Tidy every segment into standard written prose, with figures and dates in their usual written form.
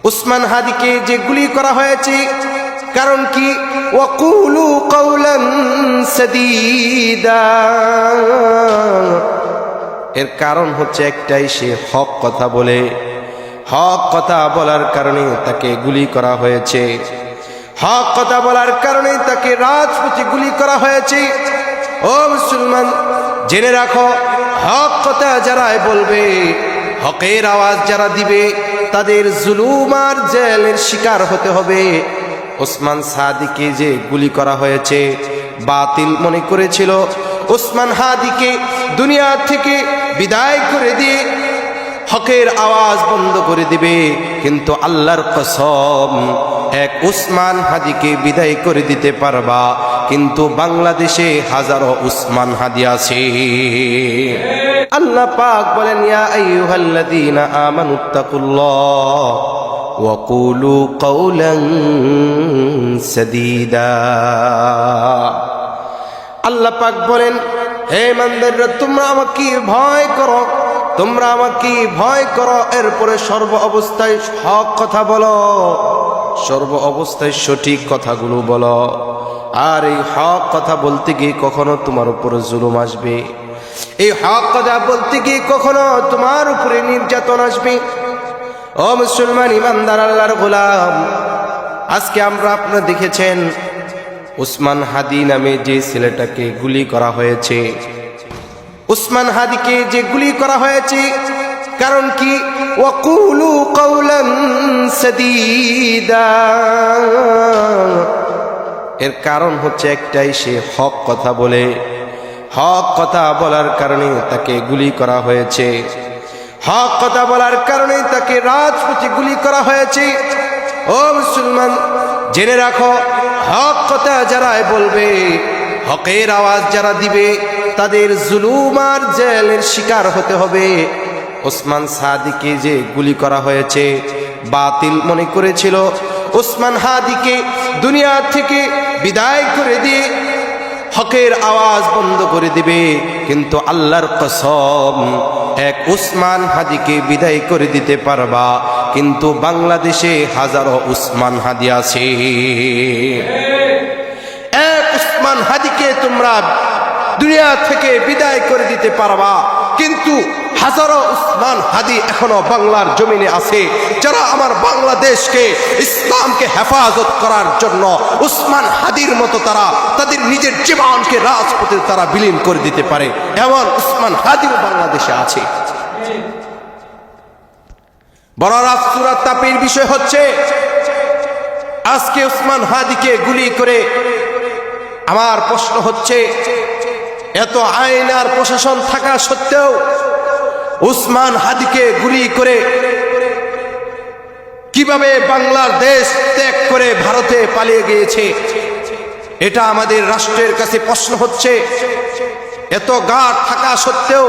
উসমান হাদিকে যে গুলি করা হয়েছে কারণ কি? ওয়াকুলু কাওলান সাদীদা, এর কারণ হচ্ছে একটাই, সে হক কথা বলে। হক কথা বলার কারণে তাকে গুলি করা হয়েছে। হক কথা বলার কারণে তাকে রাজপথে গুলি করা হয়েছে। ও মুসলমান, জেনে রাখো, হক কথা যারাই বলবে, হকের আওয়াজ যারা দিবে, তাদের জুলুম আর জেলের শিকার হতে হবে। ওসমান সাদিকে যে গুলি করা হয়েছে, বাতিল মনে করেছিল ওসমান হাদিকে দুনিয়া থেকে বিদায় করে দিয়ে হকের আওয়াজ বন্ধ করে দিবে, কিন্তু আল্লাহর কসম, এক উসমান হাদিকে বিদায় করে দিতে পারবা, কিন্তু বাংলাদেশে হাজারো উসমান হাদি আছে। আল্লাহ পাক বলেন, ইয়া আইয়ুহাল্লাযীনা আমানুত্তাকুল্লাহ ওয়া কুলু কাওলান সাদীদা। আল্লাহ পাক বলেন, হে ইমানদাররা, তোমরা আমাকে ভয় করো, তোমরা আমাকে ভয় করো, এরপরে সর্ব অবস্থায় হক কথা বলো, সর্ব অবস্থায় সঠিক কথাগুলো বলো। আর এই হক কথা বলতে গিয়ে কখনো তোমার উপরে জুলুম আসবে, এই হক কথা বলতে গিয়ে কখনো তোমার উপরে নির্যাতন আসবে। ও মুসলমান ইমানদার আল্লাহর গোলাম, আজকে আপনারা দেখেছেন উসমান হাদি নামে যে ছেলেটাকে গুলি করা হয়েছে, উসমান হাদিকে যে গুলি করা হয়েছে কারণ কি? ওয়াকুলু কাওলান সাদীদা, এর কারণ হচ্ছে একটাই, সে হক কথা বলে। হক কথা বলার কারণে তাকে গুলি করা হয়েছে। হক কথা বলার কারণে তাকে রাজপথে গুলি করা হয়েছে। ও মুসলমান, জেনে রাখো, হক কথা যারাই বলবে, হকের আওয়াজ যারা দিবে, তাদের জুলুম আর জেলের শিকার হতে হবে। ওসমান সাদিকে যে গুলি করা হয়েছে, বাতিল মনে করেছিল ওসমান হাদিকে দুনিয়া থেকে বিদায় করে দিয়ে হকের আওয়াজ বন্ধ করে দিবে, কিন্তু আল্লাহর কসম, এক উসমান হাদিকে বিদায় করে দিতে পারবা, কিন্তু বাংলাদেশে হাজারো উসমান হাদি আছে। এক উসমান হাদিকে তোমরা দুনিয়া থেকে বিদায় করে দিতে পারবা, কিন্তু হাজারো উসমান হাদি এখনো বাংলার জমিনে আছে, যারা আমার বাংলাদেশকে, ইসলামকে হেফাজত করার জন্য উসমান হাদির মতো তারা তাদের নিজের জীবনকে রাজপথে তারা বিলীন করে দিতে পারে, এমন উসমান হাদিও বাংলাদেশে আছে। বড় রাজসুরাত তাপির বিষয় হচ্ছে, আজকে উসমান হাদিকে গুলি করে, আমার প্রশ্ন হচ্ছে, এত আইন আর প্রশাসন থাকা সত্ত্বেও উসমান হাদিকে গুলি করে কিভাবে বাংলাদেশ ত্যাগ করে ভারতে পালিয়ে গিয়েছে, এটা আমাদের রাষ্ট্রের কাছে প্রশ্ন হচ্ছে। এত গার্ড থাকা সত্ত্বেও,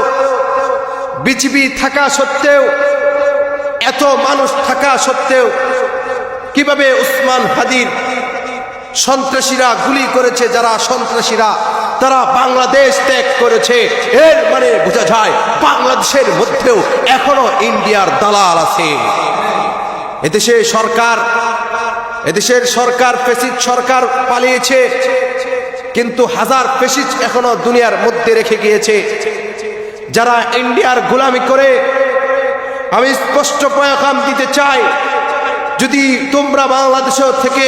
বিজিবি থাকা সত্ত্বেও, এত মানুষ থাকা সত্ত্বেও কিভাবে উসমান হাদির সন্ত্রাসীরা গুলি করেছে, যারা সন্ত্রাসীরা তারা বাংলাদেশ ত্যাগ করেছে, এর মানে বোঝা যায় বাংলাদেশের মধ্যেও এখনো ইন্ডিয়ার দালাল আছে। এদেশের সরকার ফ্যাসিস্ট সরকার পালিয়েছে, কিন্তু হাজার ফ্যাসিস্ট এখনো দুনিয়ার মধ্যে রেখে গিয়েছে, যারা ইন্ডিয়ার গোলামি করে। আমি স্পষ্ট পয়গাম দিতে চাই, যদি তোমরা বাংলাদেশের থেকে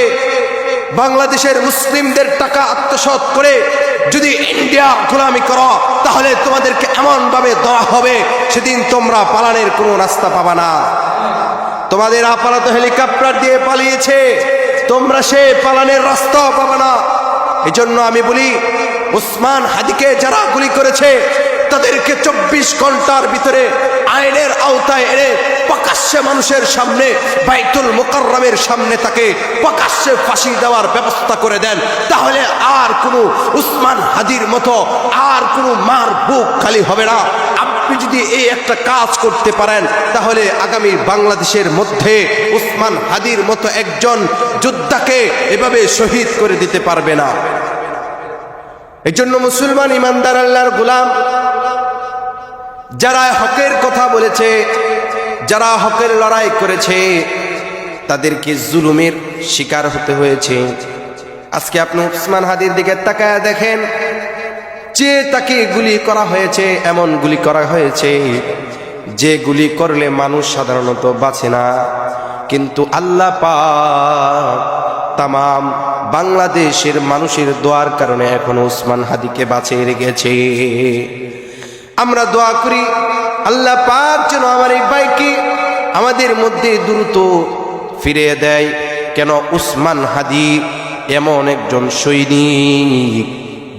বাংলাদেশের মুসলিমদের টাকা আত্মসাৎ করে যদি ইন্ডিয়া গোলামি করো, তাহলে তোমাদেরকে এমন ভাবে দেওয়া হবে, সেদিন তোমরা পালানোর কোনো রাস্তা পাবা না। তোমাদের আপাতত হেলিকপ্টার দিয়ে পালিয়েছে, তোমরা সে পালানোর রাস্তাও পাবা না। এজন্য আমি বলি, উসমান হাদিকে যারা গুলি করেছে, তাদেরকে 24 ঘন্টার ভিতরে আইনের আওতায় এনে প্রকাশ্যে মানুষের সামনে, বাইতুল মুকাররমের সামনে তাকে প্রকাশ্যে ফাঁসি দেওয়ার ব্যবস্থা করে দেন, তাহলে আর কোনো উসমান হাদির মতো আর কোনো মার বুক খালি হবে না। আপনি যদি এই একটা কাজ করতে পারেন, তাহলে আগামী বাংলাদেশের মধ্যে উসমান হাদির মতো একজন যোদ্ধাকে এভাবে শহীদ করে দিতে পারবে না। এজন্য মুসলমান ইমানদার আল্লাহর গোলাম, যারা হকের কথা বলেছে, যারা হকের লড়াই করেছে, তাদেরকে জুলুমের শিকার হতে হয়েছে। আজকে আপনি উসমান হাদির দিকে তাকায় দেখেন, যে তাকে গুলি করা হয়েছে, এমন গুলি করা হয়েছে যে গুলি করলে মানুষ সাধারণত বাঁচে না, কিন্তু আল্লাহ পাক তামাম বাংলাদেশের মানুষের দোয়ার কারণে এখনো উসমান হাদিকে বাঁচিয়ে রেখেছে। আমরা দোয়া করি আল্লাহ পাক যেন আমার এই ভাইকে আমাদের মধ্যে দ্রুত ফিরিয়ে দেয়। কেন উসমান হাদি এমন একজন সৈনিক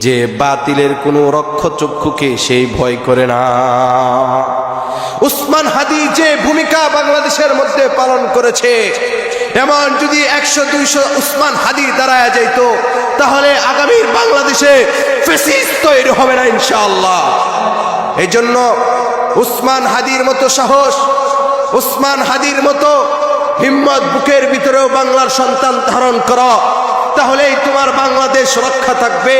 যে বাতিলের কোনো রক্ষচক্ষুকে সেই ভয় করে না। উসমান হাদি যে ভূমিকা বাংলাদেশের মধ্যে পালন করেছে, এমন যদি 100-200 উসমান হাদি দাঁড়ায় যাইতো, তাহলে আগামীর বাংলাদেশে ফ্যাসিস্ট তৈরি হবে না ইনশাআল্লাহ। এই জন্য উসমান হাদির মতো সাহস, উসমান হাদির মতো হিম্মত বুকের ভিতরেও বাংলার সন্তান ধারণ করো, তাহলেই তোমার বাংলাদেশ রক্ষা থাকবে,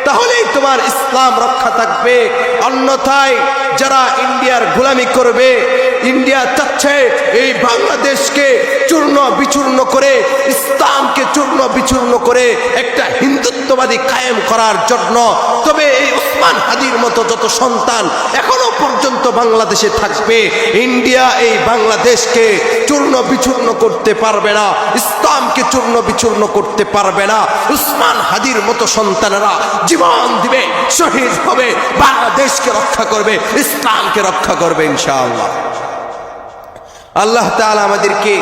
তাহলেই তোমার ইসলাম রক্ষা থাকবে। অন্যথায় যারা ইন্ডিয়ার গোলামি করবে, ইন্ডিয়া চাচ্ছে এই বাংলাদেশকে চূর্ণ বিচূর্ণ করে, ইসলামকে চূর্ণ বিচূর্ণ করে একটা হিন্দুত্ববাদী কায়েম করার জন্য। তবে এই উসমান হাদির মতো যত সন্তান এখনো পর্যন্ত বাংলাদেশে থাকবে, ইন্ডিয়া এই বাংলাদেশকে চূর্ণ বিচূর্ণ করতে পারবে না, ইসলামকে চূর্ণ বিচূর্ণ করতে পারবে না। উসমান হাদির মতো সন্তানেরা জীবন দিবে, শহীদ হবে, বাংলাদেশকে রক্ষা করবে, ইসলামকে রক্ষা করবে ইনশাআল্লাহ। আল্লাহ তাআলা আমাদেরকে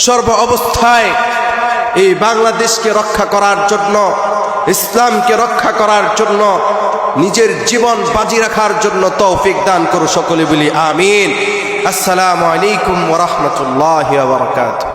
সর্ব অবস্থায় এই বাংলাদেশকে রক্ষা করার জন্য, ইসলামকে রক্ষা করার জন্য, নিজের জীবন বাজি রাখার জন্য তৌফিক দান করো। সকলে বলি আমিন। আসসালামু আলাইকুম ওয়া রাহমাতুল্লাহি ওয়া বারাকাতুহু।